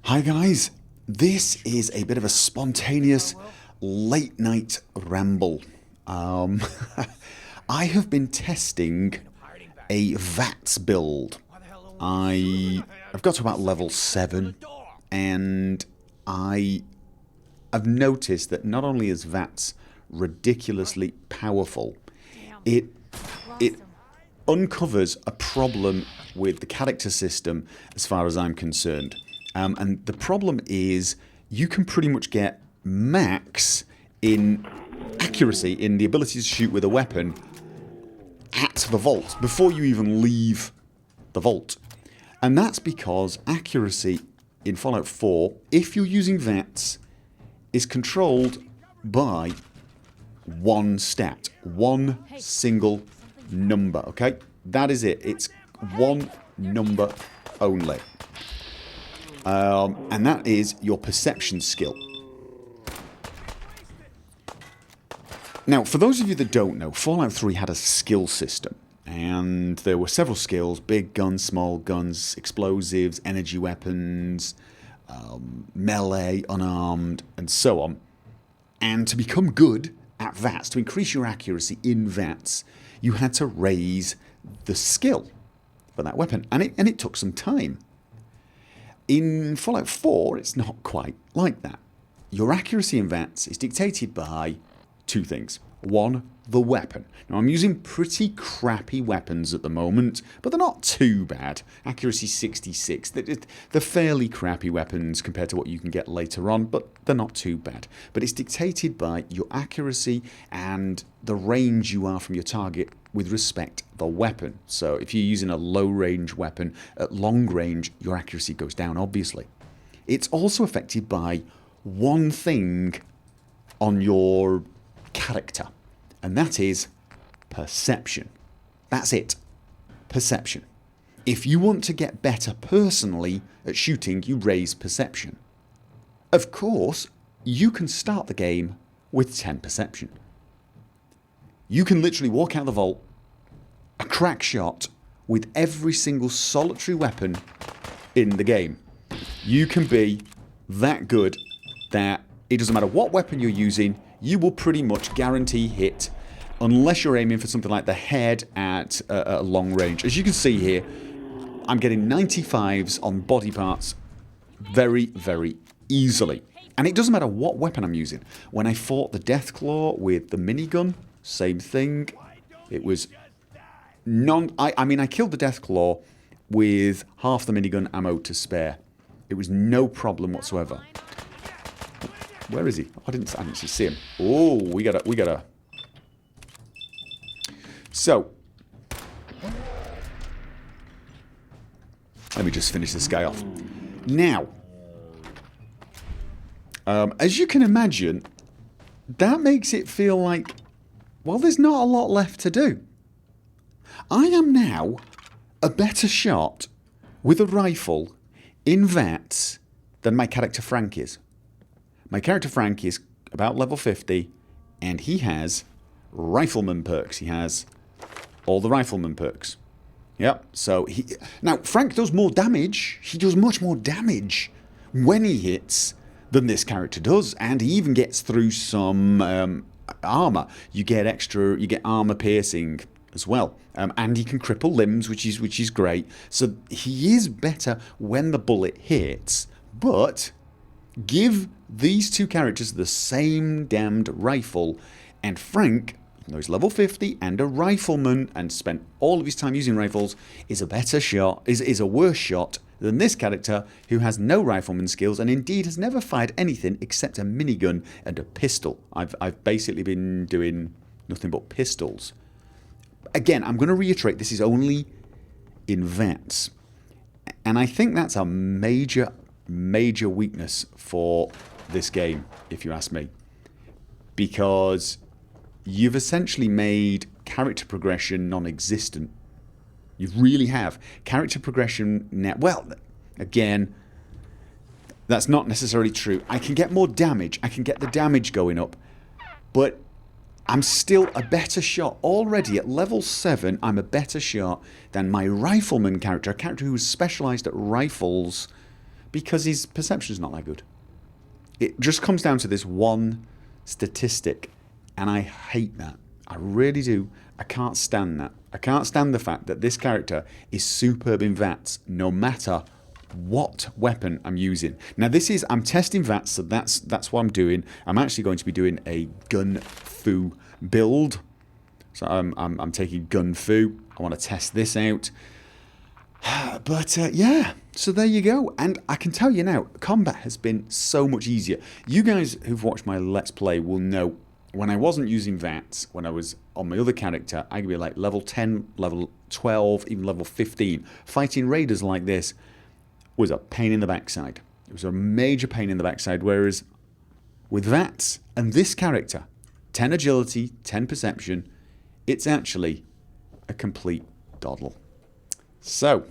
Hi guys, this is a bit of a spontaneous late night ramble. I have been testing a VATS build. I've got to about level 7 and I've noticed that not only is VATS ridiculously powerful, it uncovers a problem with the character system as far as I'm concerned. And the problem is you can pretty much get max in accuracy, in the ability to shoot with a weapon at the vault before you even leave the vault. And that's because accuracy in Fallout 4, if you're using VATS, is controlled by one stat, one single number, okay? That is it. It's one number only. And that is your perception skill. Now, for those of you that don't know, Fallout 3 had a skill system. And there were several skills: big guns, small guns, explosives, energy weapons, melee, unarmed, and so on. And to become good at VATS, to increase your accuracy in VATS, you had to raise the skill for that weapon. And it took some time. In Fallout 4, it's not quite like that. Your accuracy in VATS is dictated by two things. One, the weapon. Now, I'm using pretty crappy weapons at the moment, but they're not too bad. Accuracy 66. They're fairly crappy weapons compared to what you can get later on, but they're not too bad. But it's dictated by your accuracy and the range you are from your target with respect to the weapon. So if you're using a low-range weapon, at long range, your accuracy goes down, obviously. It's also affected by one thing on your character, and that is perception. That's it. Perception. If you want to get better personally at shooting, you raise perception. Of course, you can start the game with 10 perception. You can literally walk out of the vault, a crack shot with every single solitary weapon in the game. You can be that good that it doesn't matter what weapon you're using, you will pretty much guarantee hit, unless you're aiming for something like the head at a long range. As you can see here, I'm getting 95s on body parts very, very easily. And it doesn't matter what weapon I'm using. When I fought the Deathclaw with the minigun, same thing. It was I mean, I killed the Deathclaw with half the minigun ammo to spare. It was no problem whatsoever. Where is he? I didn't see him. Oh, we gotta. So, let me just finish this guy off. Now, as you can imagine, that makes it feel like, well, there's not a lot left to do. I am now a better shot with a rifle in VATS than my character Frank is. My character Frank is about level 50 and he has rifleman perks. He has all the rifleman perks. Yep, so now Frank does more damage. He does much more damage when he hits than this character does, and he even gets through some armor. You get armor piercing as well, and he can cripple limbs, which is great. So he is better when the bullet hits. But give these two characters the same damned rifle, and Frank, even though he's level 50 and a rifleman and spent all of his time using rifles, is a better shot, is a worse shot than this character who has no rifleman skills and indeed has never fired anything except a minigun and a pistol. I've basically been doing nothing but pistols. Again, I'm going to reiterate, this is only in VATS. And I think that's a major weakness for this game, if you ask me. Because you've essentially made character progression non-existent. You really have. Character progression now, well, again, that's not necessarily true. I can get more damage. I can get the damage going up. But I'm still a better shot. Already at level 7, I'm a better shot than my rifleman character, a character who is specialised at rifles because his perception is not that good. It just comes down to this one statistic, and I hate that. I really do. I can't stand that. I can't stand the fact that this character is superb in VATS no matter what weapon I'm using. Now I'm testing VATS, so that's what I'm doing. I'm actually going to be doing a gun fu build. So I'm taking gun fu. I want to test this out. But yeah, so there you go. And I can tell you now, combat has been so much easier. You guys who've watched my Let's Play will know when I wasn't using VATS, when I was on my other character, I could be like level 10, level 12, even level 15. Fighting raiders like this was a pain in the backside. It was a major pain in the backside, whereas with VATS and this character, 10 agility, 10 perception, it's actually a complete doddle. So,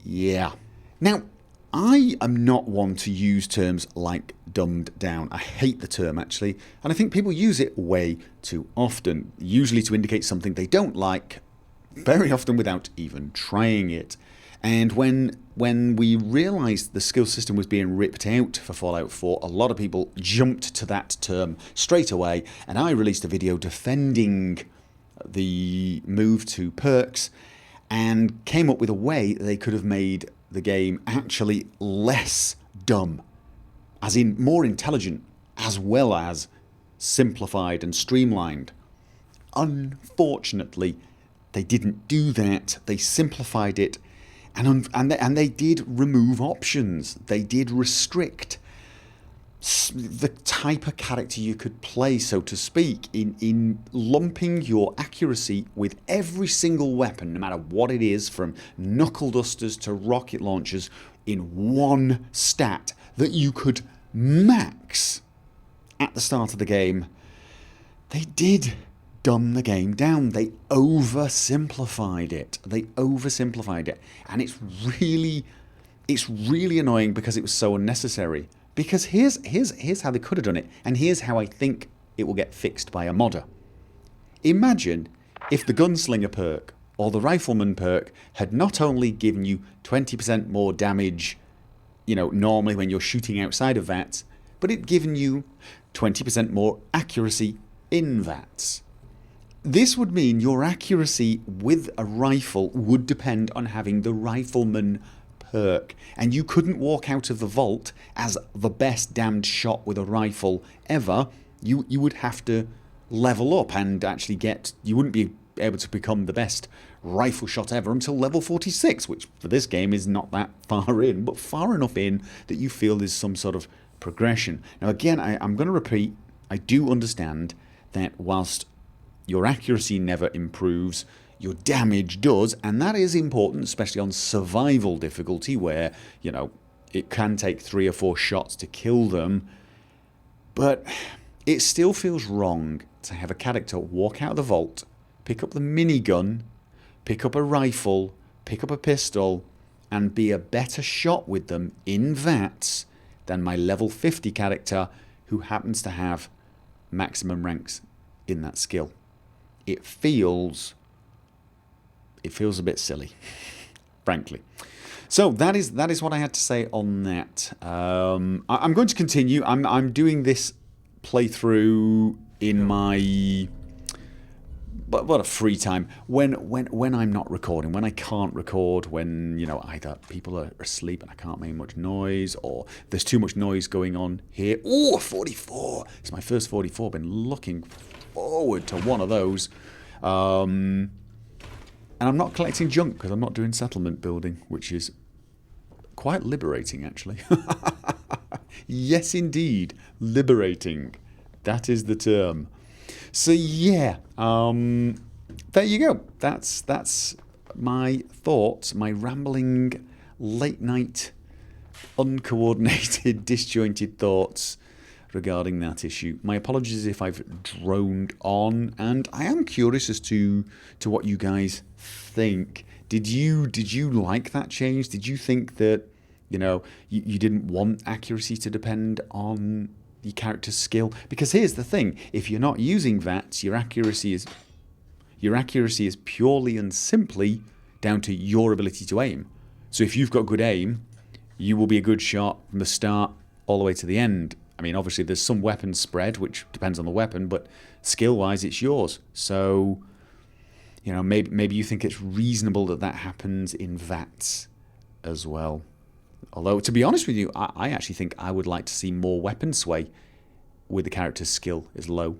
yeah. Now, I am not one to use terms like dumbed down. I hate the term, actually, and I think people use it way too often, usually to indicate something they don't like, very often without even trying it. And when we realised the skill system was being ripped out for Fallout 4, a lot of people jumped to that term straight away, and I released a video defending the move to perks and came up with a way they could have made the game actually less dumb, as in more intelligent, as well as simplified and streamlined. Unfortunately, they didn't do that. They simplified it, and they did remove options. They did restrict the type of character you could play, so to speak, in lumping your accuracy with every single weapon, no matter what it is, from knuckle dusters to rocket launchers, in one stat that you could max at the start of the game. They did dumb the game down. They oversimplified it. And it's really annoying because it was so unnecessary. Because here's how they could have done it, and here's how I think it will get fixed by a modder. Imagine if the Gunslinger perk or the Rifleman perk had not only given you 20% more damage, normally when you're shooting outside of VATS, but it given you 20% more accuracy in VATS. This would mean your accuracy with a rifle would depend on having the Rifleman perk, and you couldn't walk out of the vault as the best damned shot with a rifle ever. You would have to level up and actually you wouldn't be able to become the best rifle shot ever until level 46, which for this game is not that far in, but far enough in that you feel there's some sort of progression. Now again, I'm going to repeat, I do understand that whilst your accuracy never improves, your damage does, and that is important, especially on survival difficulty, where, it can take 3 or 4 shots to kill them. But it still feels wrong to have a character walk out of the vault, pick up the minigun, pick up a rifle, pick up a pistol, and be a better shot with them in VATS than my level 50 character who happens to have maximum ranks in that skill. It feels a bit silly, frankly. So that is what I had to say on that. I'm going to continue. I'm doing this playthrough in my a free time when I'm not recording, when I can't record, when either people are asleep and I can't make much noise, or there's too much noise going on here. Oh, 44! It's my first 44. Been looking forward to one of those. And I'm not collecting junk because I'm not doing settlement building, which is quite liberating, actually. Yes, indeed. Liberating. That is the term. So, yeah. There you go. That's my thoughts, my rambling, late-night, uncoordinated, disjointed thoughts regarding that issue. My apologies if I've droned on, and I am curious as to what you guys think. Did you like that change? Did you think that you didn't want accuracy to depend on your character's skill? Because here's the thing: if you're not using VATS, your accuracy is purely and simply down to your ability to aim. So if you've got good aim, you will be a good shot from the start all the way to the end. I mean, obviously there's some weapon spread, which depends on the weapon, but skill-wise, it's yours. So, you know, maybe you think it's reasonable that that happens in VATS as well. Although, to be honest with you, I actually think I would like to see more weapon sway with the character's skill is low.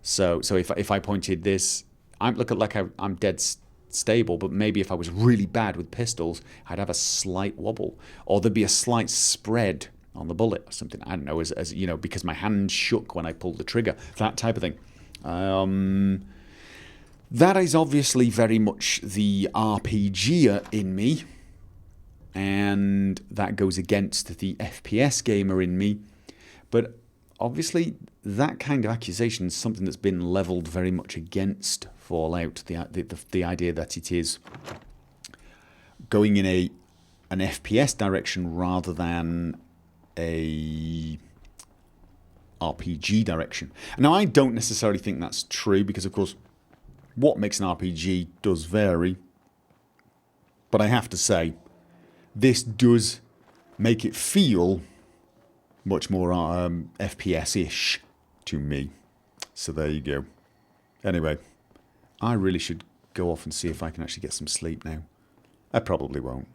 So if I pointed this, I'm dead stable, but maybe if I was really bad with pistols, I'd have a slight wobble, or there'd be a slight spread on the bullet or something. I don't know, as you know, because my hand shook when I pulled the trigger, that type of thing. That is obviously very much the RPGer in me, and that goes against the FPS gamer in me. But obviously, that kind of accusation is something that's been levelled very much against Fallout. The idea that it is going in an FPS direction rather than a RPG direction. Now, I don't necessarily think that's true because, of course, what makes an RPG does vary. But I have to say, this does make it feel much more FPS-ish to me. So there you go. Anyway, I really should go off and see if I can actually get some sleep now. I probably won't.